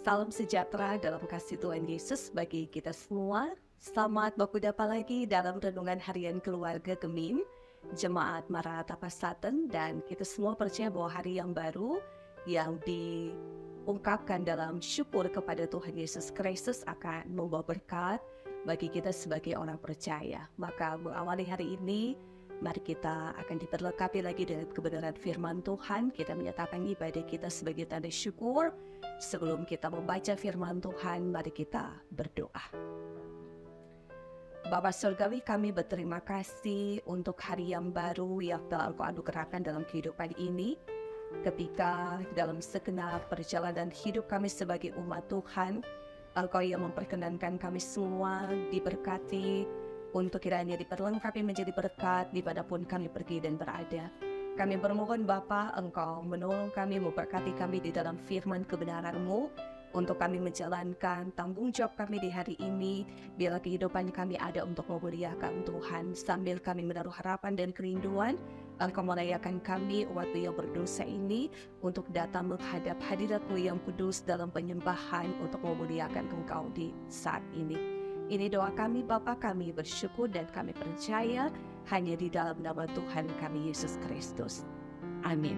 Salam sejahtera dalam kasih Tuhan Yesus bagi kita semua. Selamat berkuda lagi dalam renungan harian keluarga Gemim, Jemaat Maranatha Pasaten, dan kita semua percaya bahwa hari yang baru yang diungkapkan dalam syukur kepada Tuhan Yesus Kristus akan membawa berkat bagi kita sebagai orang percaya. Maka mengawali hari ini, mari kita akan diperlengkapi lagi dengan kebenaran firman Tuhan. Kita menyatakan ibadah kita sebagai tanda syukur. Sebelum kita membaca firman Tuhan, mari kita berdoa. Bapa Surgawi, kami berterima kasih untuk hari yang baru yang telah Engkau anugerahkan dalam kehidupan ini. Ketika dalam segenap perjalanan hidup kami sebagai umat Tuhan, Engkau yang memperkenankan kami semua diberkati, untuk kiranya diperlengkapi menjadi berkat dimanapun kami pergi dan berada. Kami bermohon Bapa, Engkau menolong kami, memberkati kami di dalam firman kebenaran-Mu, untuk kami menjalankan tanggung jawab kami di hari ini. Biarlah kehidupan kami ada untuk memuliakan Tuhan, sambil kami menaruh harapan dan kerinduan Engkau merayakan kami umat yang berdosa ini untuk datang menghadap hadirat-Mu yang kudus dalam penyembahan untuk memuliakan Engkau di saat ini. Ini doa kami Bapa, kami bersyukur dan kami percaya hanya di dalam nama Tuhan kami Yesus Kristus. Amin.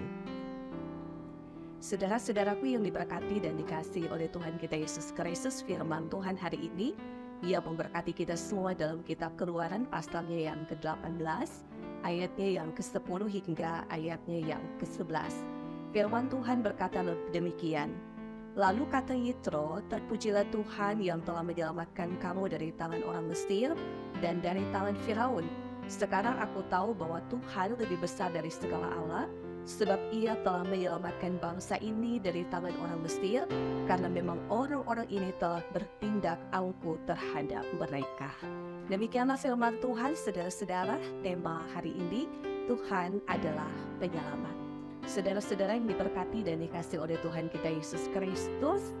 Saudara-saudaraku yang diberkati dan dikasihi oleh Tuhan kita Yesus Kristus, firman Tuhan hari ini Ia memberkati kita semua dalam kitab Keluaran pasalnya yang ke-18, ayatnya yang ke-10 hingga ayatnya yang ke-11. Firman Tuhan berkata demikian. Lalu kata Yitro, terpujilah Tuhan yang telah menyelamatkan kamu dari tangan orang Mesir dan dari tangan Firaun. Sekarang aku tahu bahwa Tuhan lebih besar dari segala Allah, sebab Ia telah menyelamatkan bangsa ini dari tangan orang Mesir, karena memang orang-orang ini telah bertindak angkuh terhadap mereka. Demikianlah firman Tuhan, saudara-saudara. Tema hari ini, Tuhan adalah penyelamat. Saudara-saudara yang diberkati dan dikasih oleh Tuhan kita Yesus Kristus,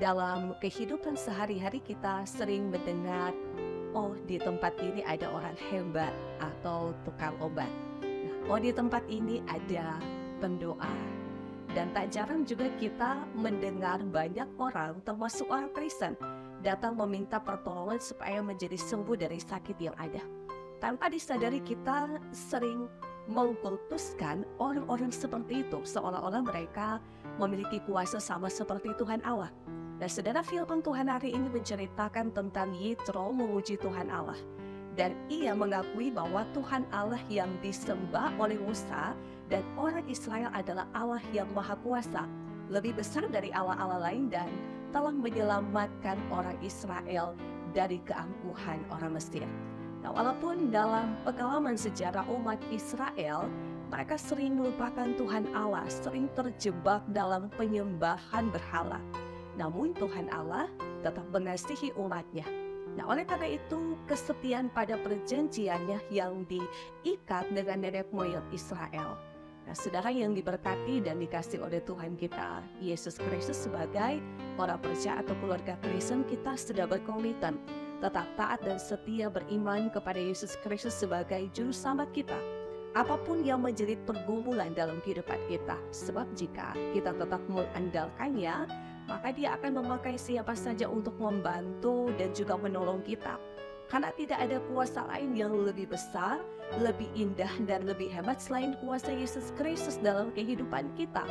dalam kehidupan sehari-hari kita sering mendengar, oh di tempat ini ada orang hebat atau tukang obat. Oh di tempat ini ada pendoa. Dan tak jarang juga kita mendengar banyak orang, termasuk orang Kristen, datang meminta pertolongan supaya menjadi sembuh dari sakit yang ada. Tanpa disadari kita sering mengkultuskan orang-orang seperti itu, seolah-olah mereka memiliki kuasa sama seperti Tuhan Allah. Dan saudara, firman Tuhan hari ini menceritakan tentang Yitro memuji Tuhan Allah. Dan ia mengakui bahwa Tuhan Allah yang disembah oleh Musa dan orang Israel adalah Allah yang maha kuasa, lebih besar dari Allah-Allah lain, dan telah menyelamatkan orang Israel dari keangkuhan orang Mesir. Nah, walaupun dalam pengalaman sejarah umat Israel, mereka sering melupakan Tuhan Allah, sering terjebak dalam penyembahan berhala. Namun Tuhan Allah tetap mengasihi umatnya. Nah, oleh karena itu kesetiaan pada perjanjiannya yang diikat dengan nenek moyang Israel. Nah, saudara yang diberkati dan dikasih oleh Tuhan kita Yesus Kristus, sebagai orang percaya atau keluarga Kristen, kita sudah berkomitmen tetap taat dan setia beriman kepada Yesus Kristus sebagai juru selamat kita, apapun yang menjadi pergumulan dalam kehidupan kita. Sebab jika kita tetap mengandalkannya, maka Dia akan memakai siapa saja untuk membantu dan juga menolong kita. Karena tidak ada kuasa lain yang lebih besar, lebih indah, dan lebih hebat selain kuasa Yesus Kristus dalam kehidupan kita.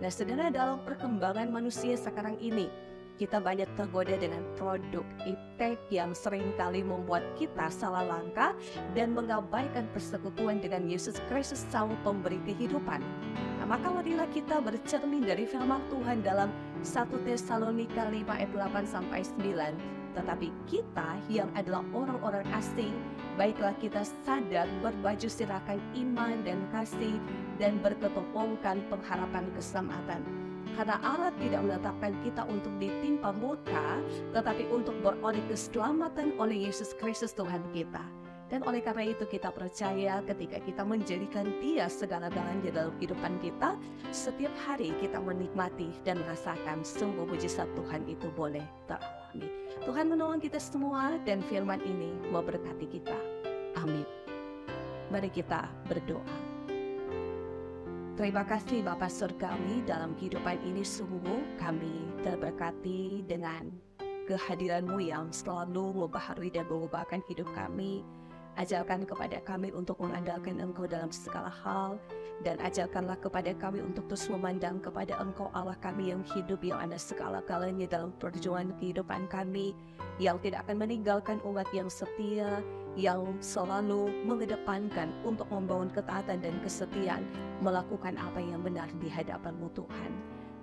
Nah, saudara, dalam perkembangan manusia sekarang ini, kita banyak tergoda dengan produk iptek yang seringkali membuat kita salah langkah dan mengabaikan persekutuan dengan Yesus Kristus sang pemberi kehidupan. Nah, maka marilah kita bercermin dari firman Tuhan dalam 1 Tesalonika 5 ayat 8-9. Tetapi kita yang adalah orang-orang asing, baiklah kita sadar berbaju sirahkan iman dan kasih dan berketopongkan pengharapan keselamatan. Karena Allah tidak menetapkan kita untuk ditimpa murka, tetapi untuk beroleh keselamatan oleh Yesus Kristus Tuhan kita. Dan oleh karena itu kita percaya ketika kita menjadikan Dia segala-galanya dalam kehidupan kita, setiap hari kita menikmati dan merasakan sungguh mujizat Tuhan itu boleh teralami. Tuhan menolong kita semua dan firman ini memberkati kita. Amin. Mari kita berdoa. Terima kasih Bapa Surgawi, dalam kehidupan ini sungguh kami terberkati dengan kehadiran-Mu yang selalu membaharui dan mengubahkan hidup kami. Ajarkan kepada kami untuk mengandalkan Engkau dalam segala hal, dan ajarkanlah kepada kami untuk terus memandang kepada Engkau Allah kami yang hidup, yang ada segala-galanya dalam perjuangan kehidupan kami, yang tidak akan meninggalkan umat yang setia, yang selalu mengedepankan untuk membangun ketaatan dan kesetiaan, melakukan apa yang benar di hadapan-Mu Tuhan.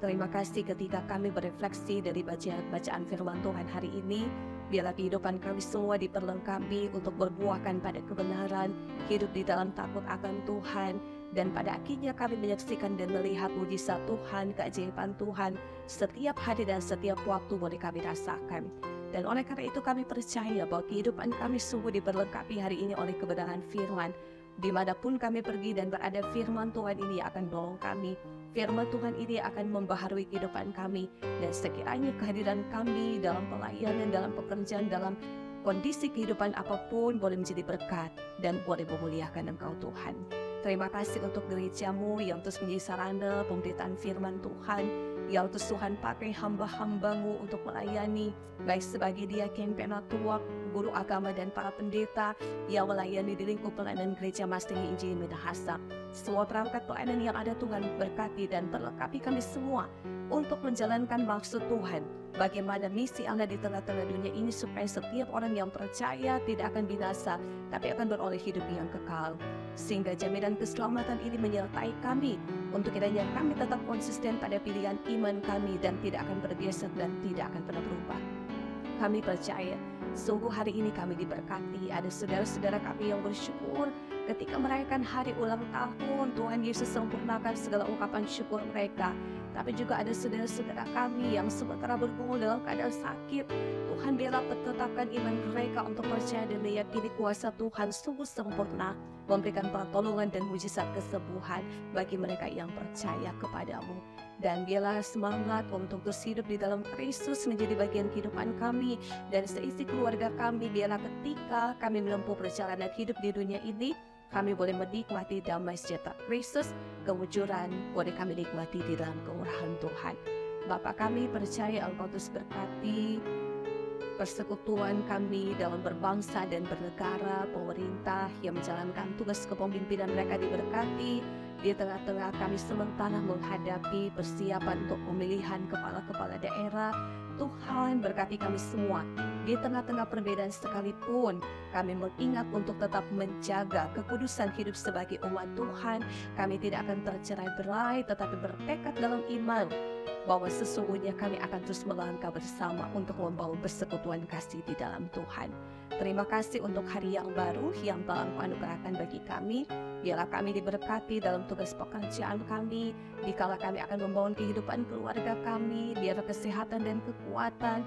Terima kasih ketika kami berefleksi dari bacaan firman Tuhan hari ini, biarlah kehidupan kami semua diperlengkapi untuk berbuahkan pada kebenaran, hidup di dalam takut akan Tuhan, dan pada akhirnya kami menyaksikan dan melihat mujizat Tuhan, keajaiban Tuhan, setiap hari dan setiap waktu boleh kami rasakan. Dan oleh karena itu kami percaya bahwa kehidupan kami sungguh diperlengkapi hari ini oleh kebenaran firman. Dimanapun kami pergi dan berada, firman Tuhan ini akan menolong kami. Firman Tuhan ini akan membaharui kehidupan kami. Dan sekiranya kehadiran kami dalam pelayanan, dalam pekerjaan, dalam kondisi kehidupan apapun boleh menjadi berkat dan boleh memuliakan Engkau Tuhan. Terima kasih untuk gereja-Mu yang terus menjadi sarana pemberitaan firman Tuhan, yang terus Tuhan pakai hamba-hamba-Mu untuk melayani, baik sebagai diaken, penatua, guru agama, dan para pendeta yang melayani di lingkup pelayanan gereja Mastery Injil Minahasa. Semua perangkat pelayanan yang ada Tuhan berkati dan perlengkapi kami semua untuk menjalankan maksud Tuhan, bagaimana misi Allah di tengah-tengah dunia ini, supaya setiap orang yang percaya tidak akan binasa, tapi akan beroleh hidup yang kekal. Sehingga jaminan keselamatan ini menyertai kami, untuk kiranya kami tetap konsisten pada pilihan iman kami dan tidak akan bergeser dan tidak akan pernah berubah. Kami percaya, sungguh hari ini kami diberkati. Ada saudara-saudara kami yang bersyukur ketika merayakan hari ulang tahun, Tuhan Yesus sempurnakan segala ungkapan syukur mereka. Tapi juga ada saudara-saudara kami yang sementara bergumul dalam keadaan sakit. Tuhan biarlah tetapkan iman mereka untuk percaya dan meyakini kuasa Tuhan sungguh sempurna, memberikan pertolongan dan mujizat kesembuhan bagi mereka yang percaya kepadamu. Dan biarlah semangat untuk terus hidup di dalam Kristus menjadi bagian kehidupan kami dan seisi keluarga kami. Biarlah ketika kami menempuh perjalanan hidup di dunia ini, kami boleh menikmati damai sejahtera Kristus, kemujuran boleh kami nikmati di dalam kemurahan Tuhan. Bapa kami percaya Engkau terus berkati persekutuan kami dalam berbangsa dan bernegara, pemerintah yang menjalankan tugas kepemimpinan mereka diberkati. Di tengah-tengah kami sementara menghadapi persiapan untuk pemilihan kepala-kepala daerah, Tuhan berkati kami semua. Di tengah-tengah perbedaan sekalipun, kami mengingat untuk tetap menjaga kekudusan hidup sebagai umat Tuhan. Kami tidak akan tercerai-berai, tetapi bertekad dalam iman bahwa sesungguhnya kami akan terus melangkah bersama untuk membangun persekutuan kasih di dalam Tuhan. Terima kasih untuk hari yang baru yang telah Engkau anugerahkan bagi kami. Biarlah kami diberkati dalam tugas pekerjaan kami, dikala kami akan membangun kehidupan keluarga kami. Biarlah kesehatan dan kekuatan,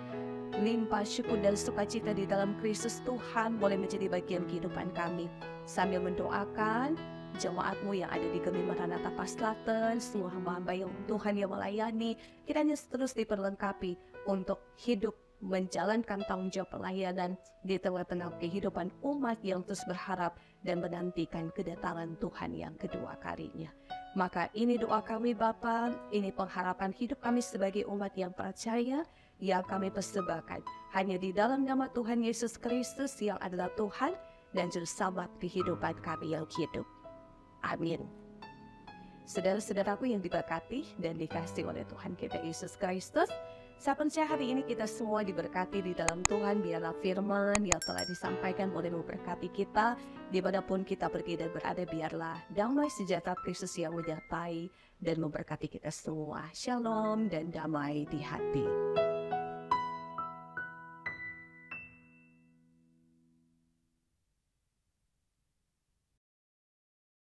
limpah syukur dan sukacita di dalam Kristus Tuhan boleh menjadi bagian kehidupan kami. Sambil mendoakan jemaat-Mu yang ada di Gemi Maranatha Paslaten, semua hamba-hamba yang Tuhan yang melayani, kiranya terus diperlengkapi untuk hidup menjalankan tanggung jawab pelayanan di tengah-tengah kehidupan umat yang terus berharap dan menantikan kedatangan Tuhan yang kedua kalinya. Maka ini doa kami Bapa, ini pengharapan hidup kami sebagai umat yang percaya, yang kami persembahkan hanya di dalam nama Tuhan Yesus Kristus yang adalah Tuhan dan Juru Selamat kehidupan kami yang hidup. Amin. Saudara-saudaraku yang diberkati dan dikasihi oleh Tuhan kita Yesus Kristus, saya percaya hari ini kita semua diberkati di dalam Tuhan. Biarlah firman yang telah disampaikan boleh memberkati kita dimanapun kita pergi dan berada. Biarlah damai sejahtera Kristus yang menyertai dan memberkati kita semua. Shalom dan damai di hati.